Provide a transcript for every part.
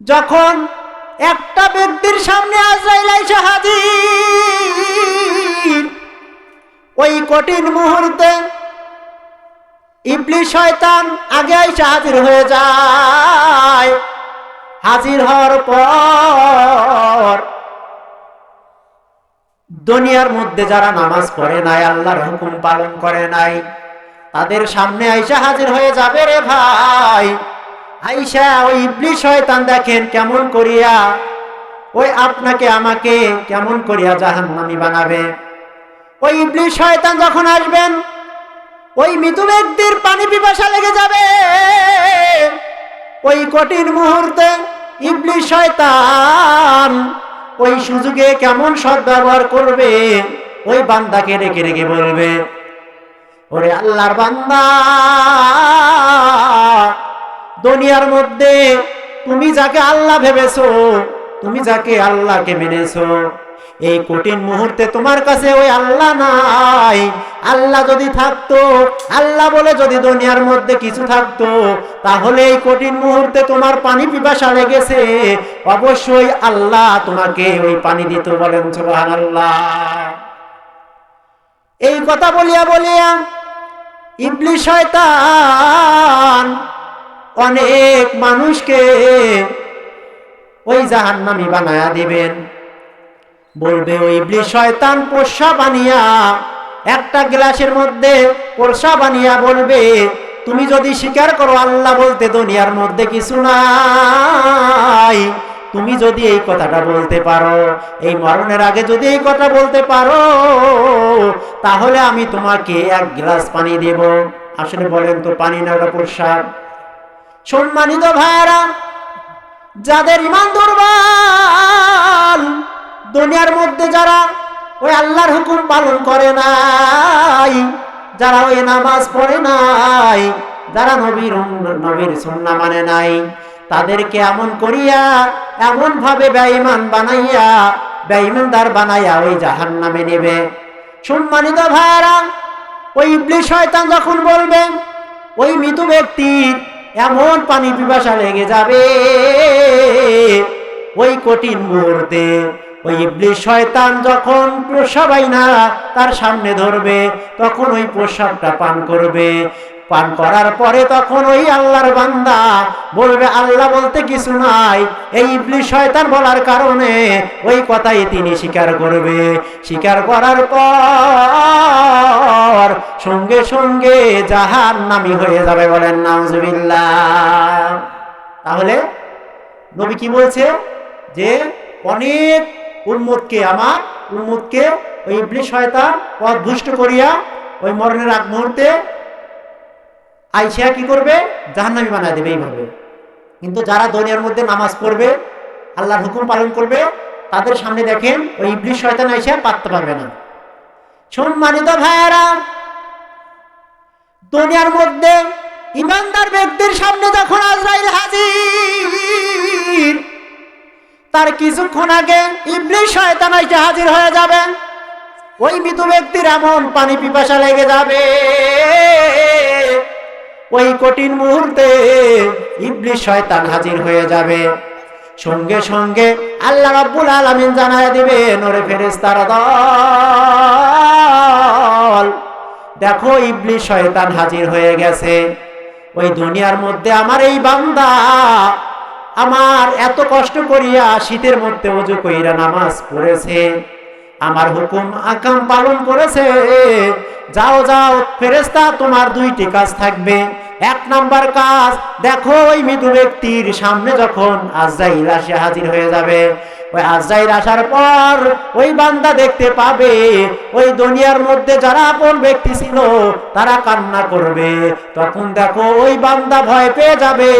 যখন একটা ব্যক্তির সামনে আজরাইল এসে হাজির, ওই কঠিন মুহূর্তে ইবলিস শয়তান আগে এসে হাজির হয়ে যায়। হাজির হওয়ার পর দুনিয়ার মধ্যে যারা নামাজ পড়ে নাই, আল্লাহর হুকুম পালন করে নাই, তাদের সামনে আইসা হাজির হয়ে যাবে রে ভাই। আইসা ওই ইবলিস শয়তান দেখেন কেমন করিয়া ওই আপনাকে আমাকে কেমন করিয়া জাহান্নামী বানাবে। ওই ইবলিস শয়তান যখন আসবেন, ওই মৃত ব্যক্তির পানি পিপাসা লেগে যাবে। ওই কঠিন মুহূর্তে ইবলিস শয়তান ওই সুযোগে কেমন সদ্ব্যবহার করবে, ওই বান্দাকে রেখে রেখে বলবে, ওরে আল্লাহর বান্দা, দুনিয়ার মধ্যে তুমি যাকে আল্লাহ ভেবেছো, তুমি যাকে আল্লাহকে মেনেছো, এই কঠিন মুহূর্তে তোমার কাছে ওই আল্লাহ নাই। আল্লাহ যদি থাকতো, আল্লাহ বলে যদি দুনিয়ার মধ্যে কিছু থাকতো, তাহলে এই কঠিন মুহূর্তে তোমার পানি পিপাসা লেগেছে, অবশ্যই আল্লাহ তোমাকে ওই পানি দিত। বলেন সুবহানাল্লাহ। এই কথা বলিয়া বলিয়া ইবলিস শয়তান অনেক মানুষকে ওই জাহান্নামী বানায়া দিবেন। বলবে ওই ইবলিস শয়তান পোষা বানিয়া, একটা গ্লাসের মধ্যে পোষা বানিয়া বলবে, তুমি যদি স্বীকার করো আল্লাহ বলতে দুনিয়ার মধ্যে কিছু নাই, তুমি যদি এই কথাটা বলতে পারো, এই মরণের আগে যদি এই কথা বলতে পারো, তাহলে আমি তোমাকে এক গ্লাস পানি দেব। আসলে বলেন তো, পানি না ওটা প্রসাদ? সম্মানিত ভাইরা, যাদের ঈমান দুর্বল, দুনিয়ার মধ্যে যারা ওই আল্লাহর হুকুম পালন করে নাই, যারা ওই নামাজ পড়ে নাই, যারা নবীর সুন্নাহ মানে নাই, তাদেরকে এমন করিয়া, এমন ভাবে বেঈমান বানাইয়া, বেঈমানদার বানাইয়া ওই জাহান্নামে নেবে। সম্মানিত ভাইরা, ওই ইবলিস শয়তান যখন বলবে, ওই মৃত ব্যক্তির এমন পানি পিপাসা লেগে যাবে, ওই কঠিন মুহূর্তে ওই ইবলিস শয়তান যখন প্রস্রাব আইনা তার সামনে ধরবে, তখন ওই প্রস্রাবটা পান করবে। পান করার পরে তখন ওই আল্লাহর বান্দা বলবে আল্লাহ বলতে কিছু নাই। এই ইবলিস শয়তান বলার কারণে ওই কথাই তিনি স্বীকার করবে। স্বীকার করার পর সঙ্গে সঙ্গে জাহান্নামী হয়ে যাবে। বলেন নাউজুবিল্লাহ। তাহলে নবী কি বলছে? যে অনেক উম্মতকে, আমার উম্মতকে ওই ইবলিস শয়তান পথভ্রষ্ট করিয়া ওই মরণের আগ মুহূর্তে আইসা কি করবে? জাহান্নামী বানায় দেবে এইভাবে। কিন্তু যারা দুনিয়ার মধ্যে নামাজ পড়বে, আল্লাহর হুকুম পালন করবে, তাদের সামনে দেখেন ওই ইবলিস শয়তান আইসা পারতে পারবে না। সম্মানিত ভাইয়েরা, দুনিয়ার মধ্যে ঈমানদার ব্যক্তির সামনে যখন আজরাইল হাজির, তার কিছুক্ষণ আগে ইবলিস শয়তান আইসা হাজির হয়ে যাবে। ওই মৃত ব্যক্তির এমন পানি পিপাসা লেগে যাবে, ওই কঠিন মুহূর্তে ইবলিস শয়তান হাজির হয়ে যাবে। সঙ্গে সঙ্গে আল্লাহ রাব্বুল আলামিন জানায় দিবেন, ওরে ফেরেশতার দল, দেখো ইবলিস শয়তান হাজির হয়ে গেছে। ওই দুনিয়ার মধ্যে আমার এই বান্দা আমার এত কষ্ট করিয়া শীতের মধ্যে ওযু কইরা নামাজ পড়েছে, আমার হুকুম আকাম পালন করেছে। যাও যাও ফেরেশতা, তোমার দুইটি কাজ থাকবে। এক নাম্বার কাজ, দেখো ওই মৃত ব্যক্তির সামনে যখন আজরাইল এসে হাজির হয়ে যাবে, ওই আজরাইল আসার পর ওই বান্দা দেখতে পাবে ওই দুনিয়ার মধ্যে যারা আপন ব্যক্তি ছিল তারা কান্না করবে। তখন দেখো ওই বান্দা ভয় পেয়ে যাবে।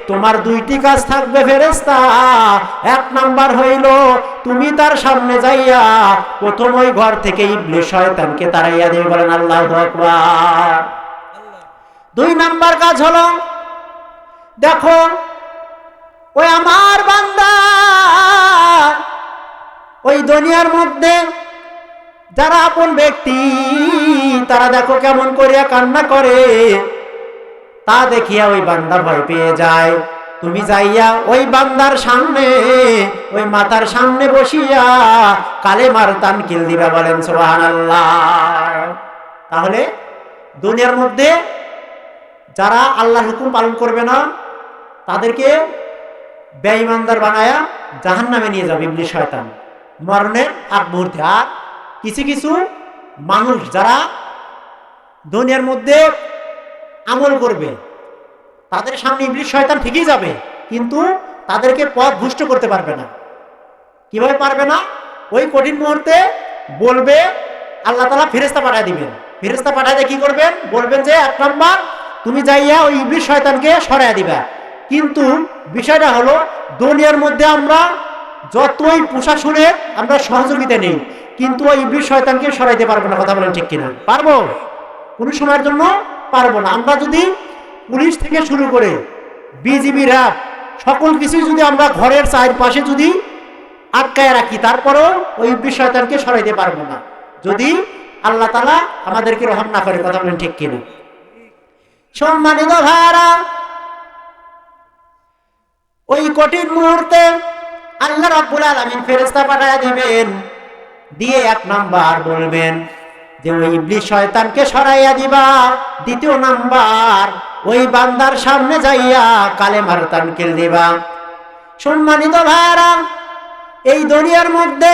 তোমার দুইটি কাজ থাকবে ফেরেশতা। এক নাম্বার হইল, তুমি তার সামনে যাইয়া প্রথম ওই ঘর থেকে ইবলিস শয়তানকে তাড়াইয়া দেবে। বলেন আল্লাহু আকবার। দুই নাম্বার কাজ হলো, দেখো ওই আমার বান্দা ওই দুনিয়ার মধ্যে যারা আপন ব্যক্তি তারা দেখো কেমন করিয়া কান্না করে, তা দেখিয়া ওই বান্দা ভয় পেয়ে যায়। তুমি যাইয়া ওই বান্দার সামনে, ওই মাথার সামনে বসিয়া কালেমার তানকিল দিবা, বলেন সুবহানাল্লাহ। তাহলে দুনিয়ার মধ্যে যারা আল্লাহর হুকুম পালন করবে না তাদেরকে বেঈমানদার বানায়া জাহান্নামে নিয়ে যাবে ইবলিস শয়তান মরণের আগ মুহূর্তে। আর কিছু কিছু মানুষ যারা দুনিয়ার মধ্যে আমল করবে তাদের সামনে ইবলিস শয়তান ঠিকই যাবে, কিন্তু তাদেরকে পথ ভ্রষ্ট করতে পারবে না। কিভাবে পারবে না? ওই কঠিন মুহূর্তে বলবে, আল্লাহ তাআলা ফেরেশতা পাঠিয়ে দিবেন। ফেরেশতা পাঠিয়ে কি করবেন? বলবেন যে 1 নাম্বার তুমি যাইয়া ওই ইবলিস শয়তানকে সরাইয়া দিবা। কিন্তু বিষয়টা হলো দুনিয়ার মধ্যে আমরা যতই প্রশাসনে আমরা সহযোগিতা নেই, কিন্তু ওই ইবলিস শয়তানকে সরাইতে পারবো না। কথা বলেন ঠিক কিনা? পারবো? কোনো সময়ের জন্য পারবো না। আমরা যদি পুলিশ থেকে শুরু করে বিজিবি, র্যাব, সকল কিছু যদি আমরা ঘরের চারপাশে যদি আটকায় রাখি, তারপরেও ওই ইবলিস শয়তানকে সরাইতে পারবো না, যদি আল্লাহ তাআলা আমাদেরকে রহম না করে। কথা বলেন ঠিক কিনা? সম্মানিত ভাইরা, ওই কঠিন মুহূর্তে আল্লাহ রাব্বুল আলামিন ফেরেশতা পাঠিয়ে দিবেন, দিয়ে 1 নাম্বার বলবেন যে ওই ইবলিস শয়তানকে সরাইয়া দিবা। 2 নাম্বার ওই বান্দার সামনে যাইয়া কালেমার তানকিল দিবা। সম্মানিত ভাইরা, এই দুনিয়ার মধ্যে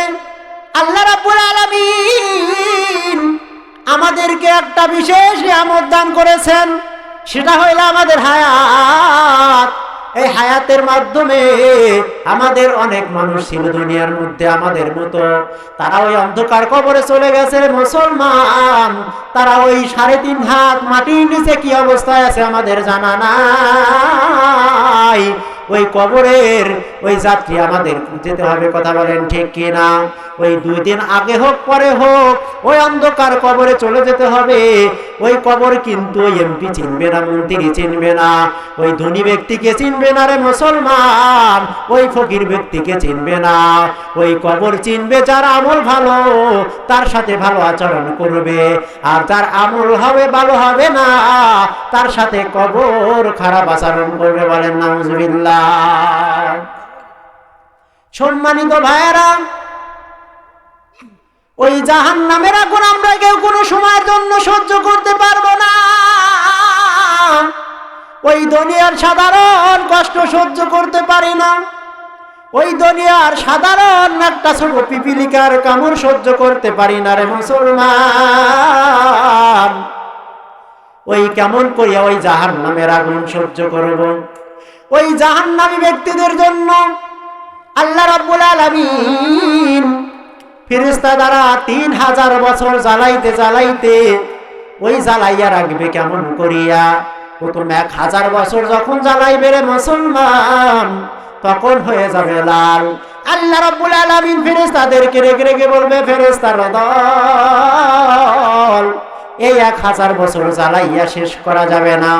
আল্লাহ রাব্বুল আলামিন আমাদেরকে একটা বিশেষ নিয়ামত দান করেছেন, সেটা হইল আমাদের হায়াত। এই হায়াতের মাধ্যমে আমাদের অনেক মানুষ ছিল দুনিয়ার মধ্যে আমাদের মতো, তারা ওই অন্ধকার কবরে চলে গেছে মুসলমান। তারা ওই 3.5 হাত মাটির নিচে কি অবস্থায় আছে আমাদের জানা নাই। ওই কবরের ওই যাত্রী আমাদের যেতে হবে। কথা বলেন ঠিক কিনা? ওই 2 দিন আগে হোক পরে হোক ওই অন্ধকার কবরে চলে যেতে হবে। ওই কবর কিন্তু এমপি চিনবে না, মন্ত্রী চিনবে না, ওই ধনী ব্যক্তিকে চিনবে না রে মুসলমান, ওই ফকির ব্যক্তিকে চিনবে না। ওই কবর চিনবে যার আমল ভালো, তার সাথে ভালো আচরণ করবে, আর যার আমল হবে ভালো হবে না তার সাথে কবর খারাপ আচরণ করবে। বলেন নাউজুবিল্লাহ। সম্মানিত ভাইয়েরা, ওই জাহান্নামের আগুন আমরা কেউ কোনো সময়ের জন্য সহ্য করতে পারবো না। ওই দুনিয়ার সাধারণ কষ্ট সহ্য করতে পারি না, ওই দুনিয়ার সাধারণ একটা ছোট পিপিলিকার কামড় সহ্য করতে পারি না রে মুসলমান। ওই কেমন করিয়া ওই জাহান্নামের আগুন সহ্য করব? ওই জাহান্নামী ব্যক্তিদের জন্য আল্লাহ রাব্বুল আলামিন ফেরেশতা দ্বারা 3000 বছর জ্বালাইতে জ্বালাইতে ওই জ্বালাইয়া রাখবে কেমন করিয়া। প্রথম 1000 বছর যখন জ্বালাইবে রে মুসলমান, তখন হয়ে যাবে লাল। আল্লাহ রাব্বুল আলামিন ফেরেশতাদেরকে রেখে রেখে বলবে, ফেরেশতার দল, এই 1000 বছর জ্বালাইয়া শেষ করা যাবে না।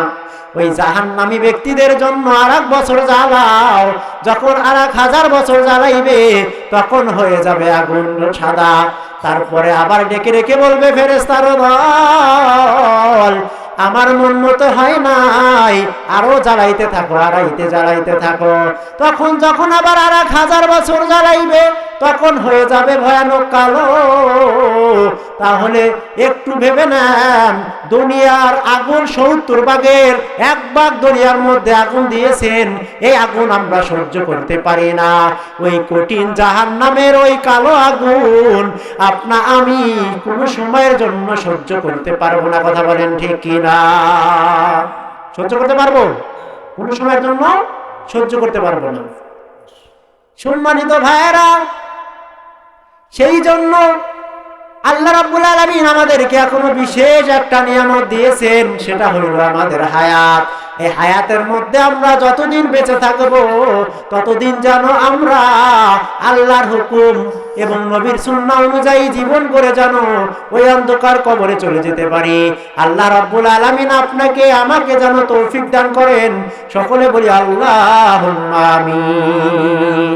ওই জাহান্নামী ব্যক্তিদের জন্য আর 1 বছর জ্বালাও। যখন আর 1000 বছর জ্বালাইবে তখন হয়ে যাবে আগুন সাদা। তারপরে আবার ডেকে রেখে বলবে, ফেরেশতার দল, আমার মন মতো হয় নাই, আরো জ্বালাইতে থাকো, আড়াইতে জ্বালাইতে থাকো। তখন যখন আবার আর 1000 বছর জ্বালাইবে তখন হয়ে যাবে ভয়ানক কালো। তাহলে একটু ভেবে নেন, দুনিয়ার আগুন 70 ভাগের 1 ভাগ দুনিয়ার মধ্যে আগুন দিয়েছেন, এই আগুন আমরা সহ্য করতে পারি না। ওই কঠিন জাহান্নামের ওই কালো আগুন আপনা আমি কোনো সময়ের জন্য সহ্য করতে পারবো না। কথা বলেন ঠিক কিনা? সহ্য করতে পারবো? কোনো সময়ের জন্য সহ্য করতে পারবো না। সম্মানিত ভাইয়েরা, সেই জন্য আল্লাহ রাব্বুল আলামিন আমাদেরকে এখনো বিশেষ একটা নিয়ামত দিয়েছেন, সেটা হলো আমাদের হায়াত। এই হায়াতের মধ্যে আমরা যতদিন বেঁচে থাকব ততদিন যেন আমরা আল্লাহর হুকুম এবং নবীর সুন্নাহ অনুযায়ী জীবন করে যেন ওই অন্ধকার কবরে চলে যেতে পারি। আল্লাহ রাব্বুল আলামিন আপনাকে আমাকে যেন তৌফিক দান করেন। সকলে বলি আল্লাহুম্মা আমিন।